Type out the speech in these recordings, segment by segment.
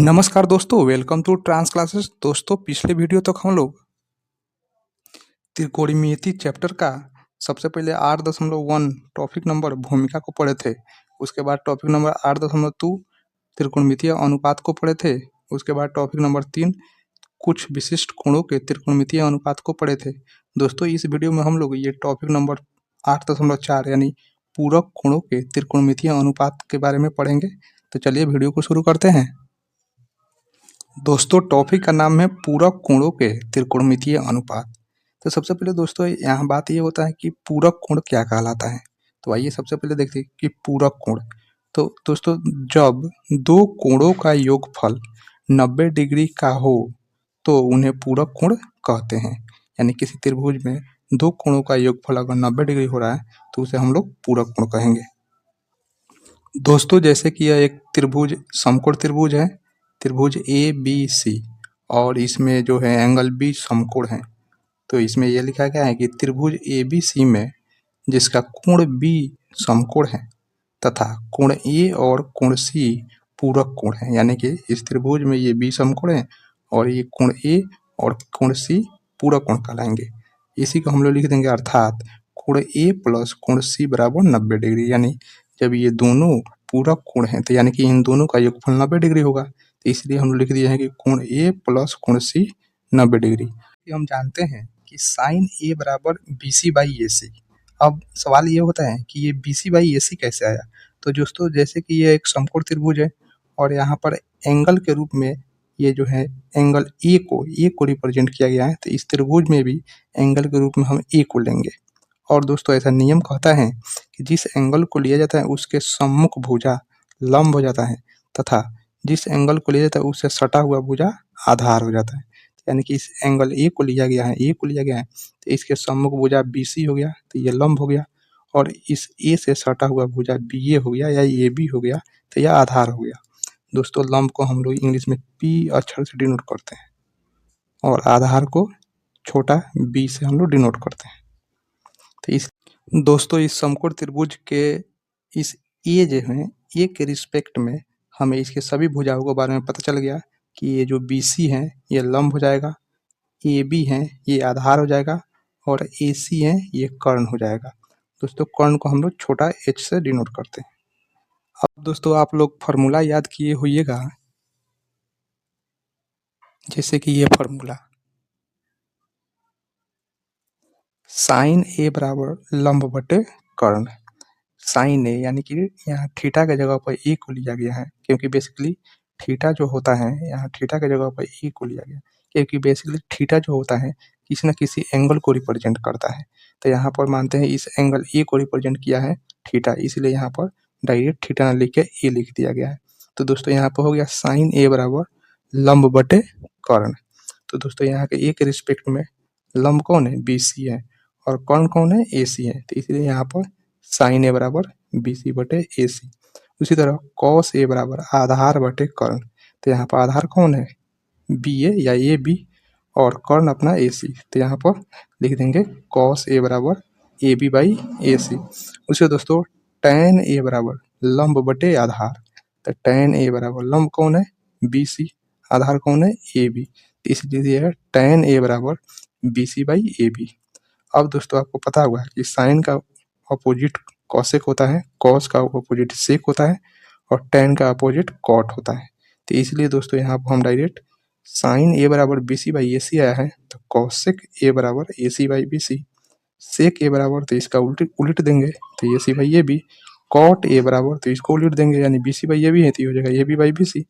नमस्कार दोस्तों, welcome to trans classes. दोस्तों, पिछले वीडियो तक हम लोग त्रिकोणमिति चैप्टर का सबसे पहले 8.1 टॉपिक नंबर भूमिका को पढ़े थे। उसके बाद टॉपिक नंबर 8.2 त्रिकोणमितीय अनुपात को पढ़े थे। उसके बाद टॉपिक नंबर 3 कुछ विशिष्ट कोणों के त्रिकोणमितीय अनुपात को पढ़े थे। दोस्तों, इस वीडियो में हम लोग ये टॉपिक नंबर 8.4 यानी पूरक कोणों के त्रिकोणमितीय अनुपात के बारे में पढ़ेंगे। तो चलिए वीडियो को शुरू करते हैं। दोस्तों, टॉपिक का नाम है पूरक कोणों के त्रिकोणमितीय अनुपात। तो सबसे पहले दोस्तों यहाँ बात ये होता है कि पूरक कोण क्या कहलाता है। तो आइए सबसे पहले देखते हैं कि पूरक कोण। तो दोस्तों, जब दो कोणों का योगफल 90 डिग्री का हो तो उन्हें पूरक कोण कहते हैं। यानी किसी त्रिभुज में दो कोणों का योगफल अगर 90 डिग्री हो रहा है तो उसे हम लोग पूरक कोण कहेंगे। दोस्तों, जैसे कि यह एक त्रिभुज समकोण त्रिभुज है, त्रिभुज ए बी सी, और इसमें जो है एंगल बी समकोण है। तो इसमें यह लिखा गया है कि त्रिभुज ए बी सी में जिसका कोण बी समकोण है तथा कोण ए और कोण सी पूरक कोण है। यानी कि इस त्रिभुज में ये बी समकोण है और ये कोण ए और कोण सी पूरक कोण कहलाएंगे। इसी को हम लोग लिख देंगे, अर्थात कोण ए प्लस कोण सी बराबर 90 डिग्री। यानी जब ये दोनों पूरक कोण हैं तो यानी कि इन दोनों का योगफल 90 डिग्री होगा। तो इसलिए हम लोग लिख दिए हैं कि कोण ए प्लस कोण सी 90 डिग्री। हम जानते हैं कि साइन ए बराबर बी सी बाई ए सी। अब सवाल ये होता है कि ये बी सी बाई ए सी कैसे आया। तो दोस्तों, जैसे कि ये एक समकोण त्रिभुज है और यहाँ पर एंगल के रूप में ये जो है एंगल ए को रिप्रेजेंट किया गया है। तो इस त्रिभुज में भी एंगल के रूप में हम ए को लेंगे। और दोस्तों, ऐसा नियम कहता है कि जिस एंगल को लिया जाता है उसके सम्मुख भुजा लंब हो जाता है तथा जिस एंगल को लिया जाता है उससे सटा हुआ भुजा आधार हो जाता है। यानी कि इस एंगल ए को लिया गया है तो इसके सम्मुख भुजा बी सी हो गया, तो ये लंब हो गया, और इस ए से सटा हुआ भुजा बी ए हो गया या ए बी हो गया, तो यह आधार हो गया। दोस्तों, लंब को हम लोग इंग्लिश में पी अक्षर से डिनोट करते हैं और आधार को छोटा बी से हम लोग डिनोट करते हैं। तो इस दोस्तों, इस समकोण त्रिभुज के इस ए जो है ए के रिस्पेक्ट में हमें इसके सभी भुजाओं के बारे में पता चल गया कि ये जो बी सी है ये लंब हो जाएगा, ए बी है ये आधार हो जाएगा, और ए सी है ये कर्ण हो जाएगा। दोस्तों, कर्ण को हम लोग छोटा एच से डिनोट करते हैं। अब दोस्तों, आप लोग फार्मूला याद किए होइएगा, जैसे कि ये फार्मूला साइन ए बराबर लंब बटे कर्ण। साइन ए यानी कि यहाँ थीटा के जगह पर ए को लिया गया है, क्योंकि बेसिकली थीटा जो होता है यहाँ थीटा के जगह पर ए को लिया गया, क्योंकि बेसिकली थीटा जो होता है किसी न किसी एंगल को रिप्रेजेंट करता है। तो यहाँ पर मानते हैं इस एंगल ए को रिप्रेजेंट किया है थीटा, इसलिए यहाँ पर डायरेक्ट थीटा न लिख के ए लिख दिया गया है। तो दोस्तों, यहाँ पर हो गया साइन ए बराबर लंब बटे कर्ण। तो दोस्तों, यहाँ के ए के रिस्पेक्ट में लंब कौन है, बी सी है, और कर्ण कौन है, ए सी है। तो इसलिए यहाँ पर साइन ए बराबर बी सी बटे ए सी। उसी तरह कॉस ए बराबर आधार बटे कर्ण। तो यहाँ पर आधार कौन है, बी ए या ए बी, और कर्ण अपना ए सी। तो यहाँ पर लिख देंगे कॉस ए बराबर ए बी बाई ए सी। उसे दोस्तों टैन ए बराबर लंब बटे आधार। तो टैन ए बराबर लंब कौन है, बी सी, आधार कौन है, ए बी। इसलिए है टैन ए बराबर B C by A B. अब दोस्तों, आपको पता होगा कि साइन का अपोजिट कॉसेक होता है, कॉस का अपोजिट सेक होता है, और टैन का अपोजिट कॉट होता है। तो इसलिए दोस्तों, यहाँ पर हम डायरेक्ट साइन ए बराबर B C by A C आया है, तो कॉसेक ए बराबर ए सी बाई बी सी। सेक ए बराबर तो इसका उलट देंगे तो A C by A B. Cot A बराबर तो इसको उलट देंगे, यानी B C by A B है तो हो जाएगा A B by B C.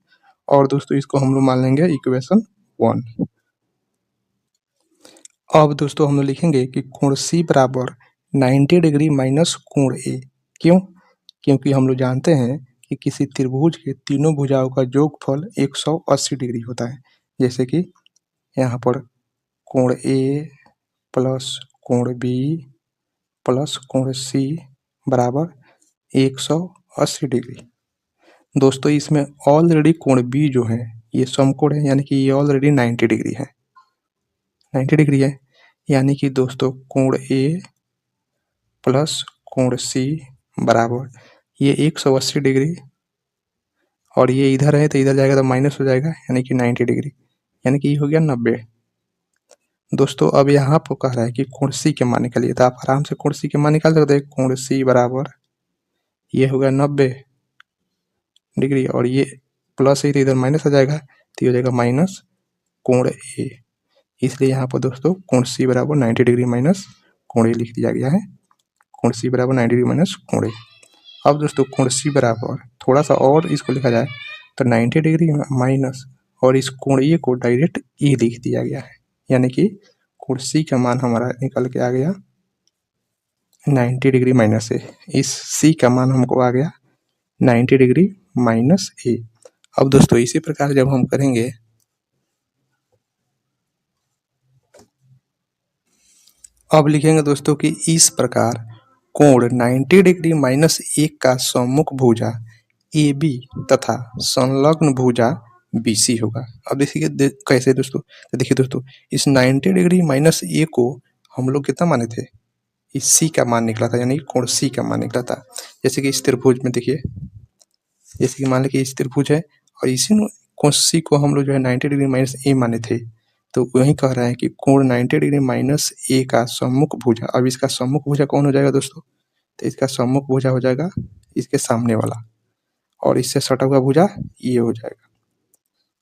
और दोस्तों, इसको हम लोग मान लेंगे इक्वेशन 1। अब दोस्तों, हम लोग लिखेंगे कि कोण सी बराबर 90 डिग्री माइनस कोण ए। क्यों? क्योंकि हम लोग जानते हैं कि किसी त्रिभुज के तीनों भुजाओं का योगफल 180 डिग्री होता है। जैसे कि यहाँ पर कोण ए प्लस कोण बी प्लस कोण सी बराबर 180 डिग्री। दोस्तों, इसमें ऑलरेडी कोण बी जो है ये समकोण है, यानी कि ये ऑलरेडी 90 डिग्री है, 90 डिग्री है। यानी कि दोस्तों, कोण ए प्लस कोण सी बराबर ये 180 डिग्री और ये इधर है तो इधर जाएगा तो माइनस हो जाएगा, यानी कि 90 डिग्री, यानी कि ये हो गया 90। दोस्तों अब यहाँ पर कह रहा है कि कोण सी के मान निकालिए, तो आप आराम से कोण सी के मान निकाल सकते हैं। कोण सी बराबर ये हो गया 90 डिग्री, और ये प्लस है तो इधर माइनस आ जाएगा, तो ये हो जाएगा माइनस कोण ए। इसलिए यहाँ पर दोस्तों कोण सी बराबर 90 डिग्री माइनस कोण ए लिख दिया गया है। कोण सी बराबर 90 डिग्री माइनस कोण ए। अब दोस्तों कोण सी बराबर थोड़ा सा और इसको लिखा जाए तो 90 डिग्री माइनस, और इस कोण ए को डायरेक्ट ए लिख दिया गया है, यानी कि कोण सी का मान हमारा निकल के आ गया 90 डिग्री माइनस ए। इस सी का मान हमको आ गया 90 डिग्री माइनस ए। अब दोस्तों इसी प्रकार जब हम करेंगे, अब लिखेंगे दोस्तों कि इस प्रकार कोण 90 डिग्री माइनस 1 का सम्मुख भुजा ए बी तथा संलग्न भुजा बी सी होगा। अब देखिए कैसे दोस्तों, तो देखिए दोस्तों इस 90 डिग्री माइनस ए को हम लोग कितना माने थे, इस सी का मान निकला था, यानी कोण सी का मान निकला था। जैसे कि इस त्रिभुज में देखिए, जैसे कि मान लें कि इस त्रिभुज है और इसी कोण सी को हम लोग जो है 90 डिग्री माइनस ए माने थे, तो वही कह रहा है कि कोण 90 डिग्री माइनस ए का सम्मुख भुजा। अब इसका सम्मुख भुजा कौन हो जाएगा दोस्तों, तो इसका सम्मुख भुजा हो जाएगा इसके सामने वाला, और इससे सटा हुआ भुजा ये हो जाएगा,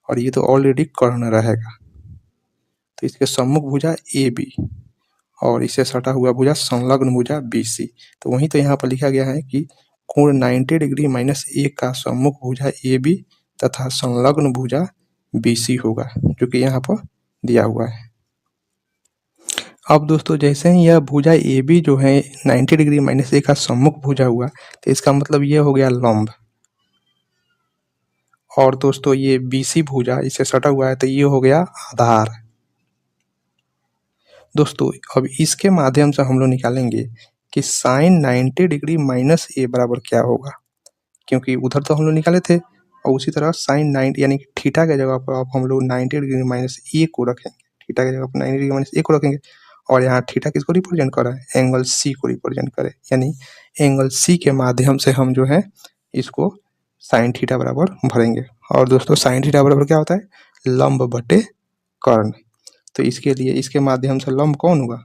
और ये तो ऑलरेडी कर्ण रहेगा, तो इसके सम्मुख भुजा ए बी और इससे सटा हुआ भुजा संलग्न भुजा बी सी। तो वहीं तो यहाँ पर लिखा गया है कि कोण 90 डिग्री माइनस ए का सम्मुख भुजा ए बी तथा संलग्न भुजा बी सी होगा, जो कि यहाँ पर दिया हुआ है। अब दोस्तों जैसे ही यह भुजा ए बी जो है 90 डिग्री माइनस ए का सम्मुख भुजा हुआ, तो इसका मतलब ये हो गया लंब, और दोस्तों ये बी सी भुजा इससे सटा हुआ है तो ये हो गया आधार। दोस्तों अब इसके माध्यम से हम लोग निकालेंगे कि साइन 90 डिग्री माइनस ए बराबर क्या होगा, क्योंकि उधर तो हम लोग निकाले थे, और उसी तरह साइन 90 यानी कि थीटा के जगह पर अब हम लोग 90 डिग्री माइनस ए को रखेंगे, थीटा के जगह पर 90 डिग्री माइनस ए को रखेंगे, और यहाँ थीटा किसको रिप्रेजेंट कर रहा है, एंगल सी को रिप्रेजेंट करे, यानी एंगल सी के माध्यम से हम जो है इसको साइन थीटा बराबर भरेंगे। और दोस्तों साइन थीटा बराबर क्या होता है, लंब बटे कर्ण। तो इसके लिए इसके माध्यम से लंब कौन हुआ,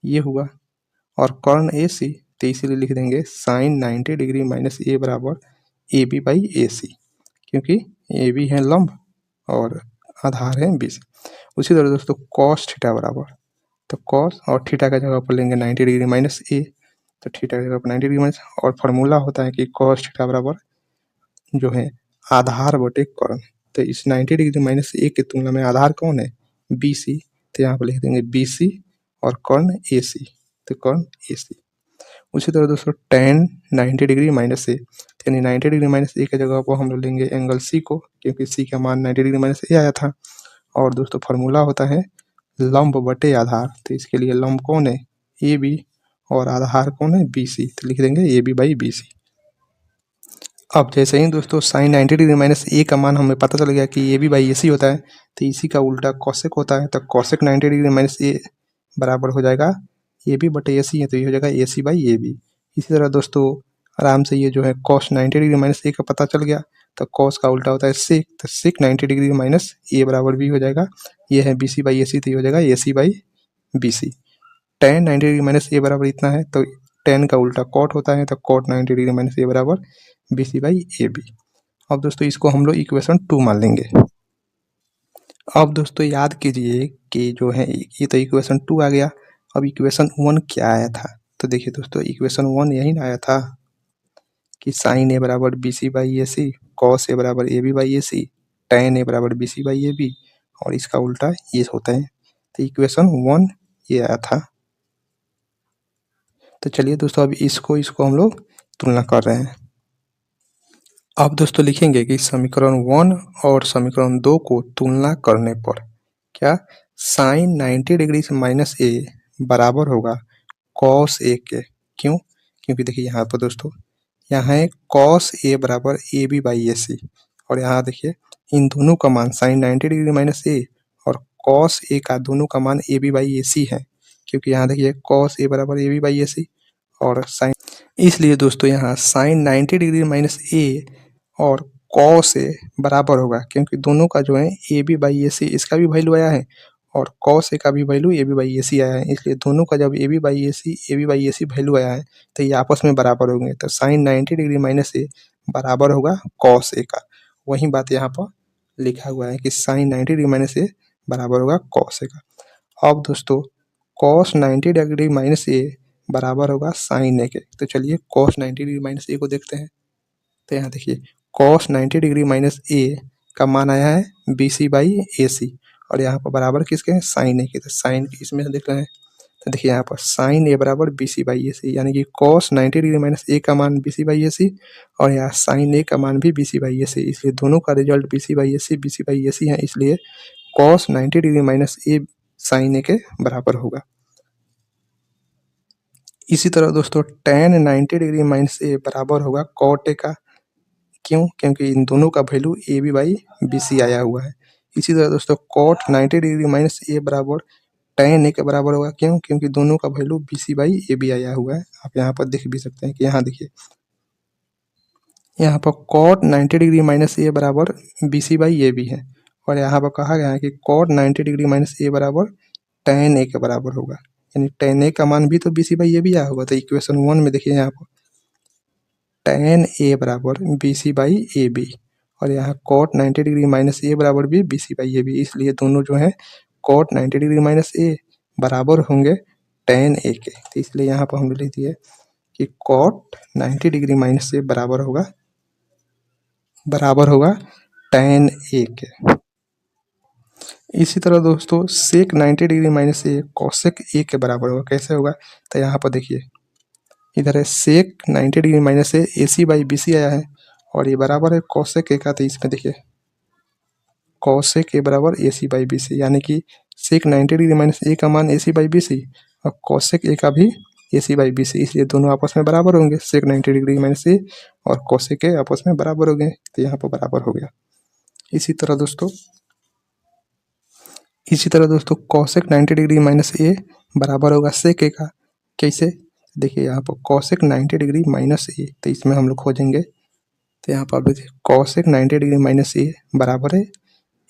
ये हुआ, और कर्ण ए सी, तो इसीलिए लिख देंगे साइन 90 डिग्री माइनस ए बराबर ए बी बाई ए सी, क्योंकि ए बी है लंब और आधार है बी सी। उसी तरह दोस्तों कॉस थीटा बराबर, तो कॉस और थीटा का जगह पर लेंगे 90 डिग्री माइनस ए, तो थीटा का जगह पर 90 डिग्री माइनस, और फार्मूला होता है कि कॉस थीटा बराबर जो है आधार बटे कर्ण। तो इस 90 डिग्री माइनस ए की तुलना में आधार कौन है, बी सी, तो यहाँ पर लिख देंगे बी सी और कर्ण ए सी, तो कर्ण ए सी। उसी तरह दोस्तों टेन 90 डिग्री माइनस ए, यानी 90 डिग्री माइनस ए की जगह पर हम लोग लेंगे एंगल सी को, क्योंकि सी का मान 90 डिग्री माइनस ए आया था, और दोस्तों फार्मूला होता है लंब बटे आधार, तो इसके लिए लंब कौन है, ए बी, और आधार कौन है, बी सी, तो लिख देंगे A B by B C. अब जैसे ही दोस्तों साइन 90 डिग्री माइनस ए का मान हमें पता चल गया कि ए बी बाई ए सी होता है, तो इसी का उल्टा कॉसेक होता है, तो कॉसेक 90 डिग्री माइनस ए बराबर हो जाएगा ए बी बटे ए सी है, तो ये हो जाएगा A C by A B. इसी तरह दोस्तों आराम से ये जो है कॉस 90 डिग्री माइनस ए का पता चल गया, तो कॉस का उल्टा होता है सेक, तो सेक 90 डिग्री माइनस ए बराबर भी हो जाएगा, ये है बी सी बाई ए सी, तो ये हो जाएगा A C by B C. Tan 90 degree minus A बराबर इतना है, तो टेन का उल्टा कॉट होता है, तो कॉट 90 डिग्री माइनस ए बराबर B C by A B. अब दोस्तों इसको हम लोग इक्वेशन 2 मान लेंगे। अब दोस्तों याद कीजिए कि जो है ये तो इक्वेशन 2 आ गया, अब इक्वेशन 1 क्या आया था, तो देखिए दोस्तों इक्वेशन 1 यही ना आया था कि साइन ए बराबर B C by A C, cos A बराबर A B by A C, tan A बराबर B C by A B, और इसका उल्टा ये होता है, तो इक्वेशन 1 ये आया था। तो चलिए दोस्तों अब इसको हम लोग तुलना कर रहे हैं। अब दोस्तों लिखेंगे कि समीकरण 1 और समीकरण 2 को तुलना करने पर क्या साइन 90 डिग्री से माइनस ए बराबर होगा कॉस ए के। क्यों, क्योंकि देखिए यहाँ पर दोस्तों यहाँ है कॉस ए बराबर ए बी बाई ए सी, और यहाँ देखिए इन दोनों का मान साइन 90 डिग्री माइनस ए और कॉस ए का दोनों का मान ए बी बाई ए सी है, क्योंकि यहाँ देखिए कॉस ए बराबर ए बी बाई ए सी और साइन, इसलिए दोस्तों यहाँ साइन 90 डिग्री माइनस ए और कॉ से बराबर होगा, क्योंकि दोनों का जो है ए बी बाई ए सी इसका भी वैल्यू आया है और कॉस ए का भी value A B by A C आया है, इसलिए दोनों का जब A B by A C value आया है तो ये आपस में बराबर होंगे। तो साइन 90 डिग्री माइनस ए बराबर होगा कॉस ए का। वही बात यहाँ पर लिखा हुआ है कि साइन 90 डिग्री माइनस ए बराबर होगा कॉस ए का। अब दोस्तों कॉस 90 डिग्री माइनस ए बराबर होगा साइन ए के। तो चलिए कॉस 90 डिग्री माइनस ए को देखते हैं। तो यहाँ देखिए कॉस 90 डिग्री माइनस ए का मान आया है बी सी बाई ए सी और यहाँ पर बराबर किसके हैं साइन ए के। तो साइन इसमें से देख रहे हैं तो देखिए यहाँ पर साइन ए बराबर बी सी बाई ए सी, यानी कि कॉस 90 डिग्री माइनस ए का मान बी सी बाई ए सी और यहाँ साइन ए का मान भी बी सी बाई ए सी, इसलिए दोनों का result B C by A सी है, इसलिए कॉस 90 डिग्री माइनस ए साइन ए के बराबर होगा। इसी तरह दोस्तों tan 90 डिग्री माइनस ए बराबर होगा कॉट ए का। क्यों? क्योंकि इन दोनों का value A B by B C आया हुआ है। इसी तरह दोस्तों कॉट 90 डिग्री माइनस ए बराबर tan ए के बराबर होगा। क्यों? क्योंकि दोनों का value B C by A B आया हुआ है। आप यहाँ पर देख भी सकते हैं कि यहाँ देखिए यहाँ पर कॉट 90 डिग्री माइनस ए बराबर B C by A B है और यहाँ पर कहा गया है कि कॉट 90 डिग्री माइनस ए बराबर tan ए के बराबर होगा, यानी tan ए का मान भी तो B C by A B आया होगा। तो इक्वेशन 1 में देखिए यहाँ पर tan ए बराबर B C by A B और यहाँ कॉट 90 डिग्री माइनस ए बराबर भी B C by A B, इसलिए दोनों जो है कॉट 90 डिग्री माइनस ए बराबर होंगे tan ए के। तो इसलिए यहाँ पर हमने लिख दिया कि कॉट 90 डिग्री माइनस ए बराबर होगा tan ए के। इसी तरह दोस्तों सेक 90 डिग्री माइनस ए कॉसेक ए के बराबर होगा। कैसे होगा? तो यहाँ पर देखिए इधर है sec 90 degree minus A C by B C आया है और ये बराबर है कॉसेक ए का। तो इसमें देखिए कॉसेक ए बराबर ए सी बाई बी सी, यानी कि सेक 90 डिग्री माइनस ए का मान ए सी बाई बी सी और कॉसेक ए का भी ए सी बाई बी सी, इसलिए दोनों आपस में बराबर होंगे। सेक 90 डिग्री माइनस ए और कॉसेक ए आपस में बराबर हो गए, तो यहाँ पर बराबर हो गया। इसी तरह दोस्तों कॉसेक 90 डिग्री माइनस ए बराबर होगा सेक ए का। कैसे? देखिए यहाँ पर कॉसेक 90 डिग्री माइनस ए, तो इसमें हम लोग खोजेंगे। तो यहाँ पर देखिए कॉसेक 90 डिग्री माइनस ए बराबर है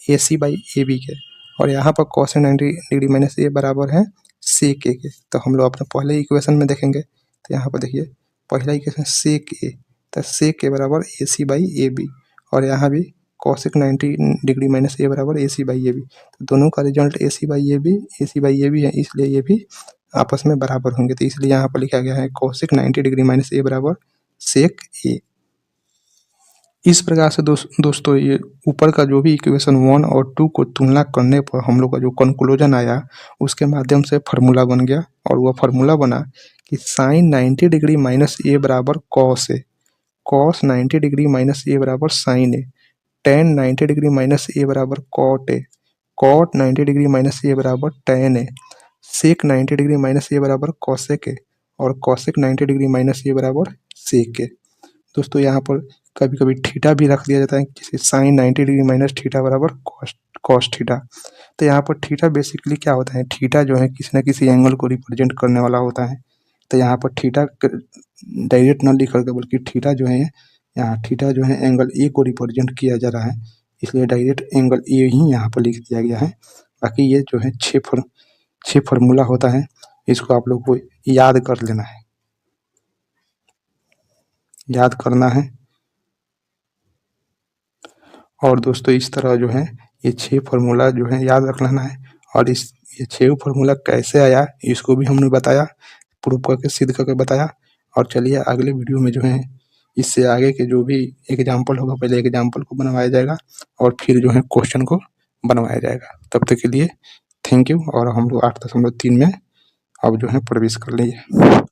ए सी बाई ए बी के और यहाँ पर कॉसेक 90 डिग्री माइनस ए बराबर है सेक ए के। तो हम लोग अपने पहले इक्वेशन में देखेंगे। तो यहाँ पर देखिए पहला इक्वेशन सेक ए, तो सेक ए बराबर ए सी बाई ए बी और यहाँ भी कॉसेक 90 डिग्री माइनस ए बराबर ए सी बाई ए बी। तो दोनों का result A C by A B है, इसलिए ये भी आपस में बराबर होंगे। तो इसलिए यहाँ पर लिखा गया है कॉसेक 90 डिग्री माइनस ए बराबर सेक ए। इस प्रकार से दोस्तों ये ऊपर का जो भी इक्वेशन 1 और 2 को तुलना करने पर हम लोग का जो कंक्लूजन आया उसके माध्यम से फार्मूला बन गया और वह फार्मूला बना कि साइन 90 डिग्री माइनस ए बराबर cos A, cos 90 degree minus A बराबर sine A, tan 90 degree minus A बराबर cot A, cot 90 degree minus A बराबर tan A, sec 90 degree minus A बराबर कॉसेक ए और कॉसेक 90 डिग्री माइनस ए बराबर सेक ए। दोस्तों यहाँ पर कभी कभी थीटा भी रख दिया जाता है, जैसे साइन 90 डिग्री माइनस थीटा बराबर कॉस थीटा। तो यहाँ पर थीटा बेसिकली क्या होता है, थीटा जो है किसी न किसी एंगल को रिप्रेजेंट करने वाला होता है। तो यहाँ पर थीटा डायरेक्ट न लिख करके बल्कि थीटा जो है यहाँ थीटा जो है एंगल ए को रिप्रेजेंट किया जा रहा है, इसलिए डायरेक्ट एंगल ए ही यहाँ पर लिख दिया गया है। बाकी ये जो है 6 फार्मूला होता है, इसको आप लोग को याद कर लेना है, याद करना है। और दोस्तों इस तरह जो है ये 6 फार्मूला जो है याद रख लेना है और ये 6 फार्मूला कैसे आया इसको भी हमने बताया, प्रूफ करके सिद्ध करके बताया। और चलिए अगले वीडियो में जो है इससे आगे के जो भी एग्जाम्पल होगा पहले एग्जाम्पल को बनवाया जाएगा और फिर जो है क्वेश्चन को बनवाया जाएगा। तब तक के लिए थैंक यू। और हम लोग 8.3 में अब जो है प्रवेश कर लेंगे।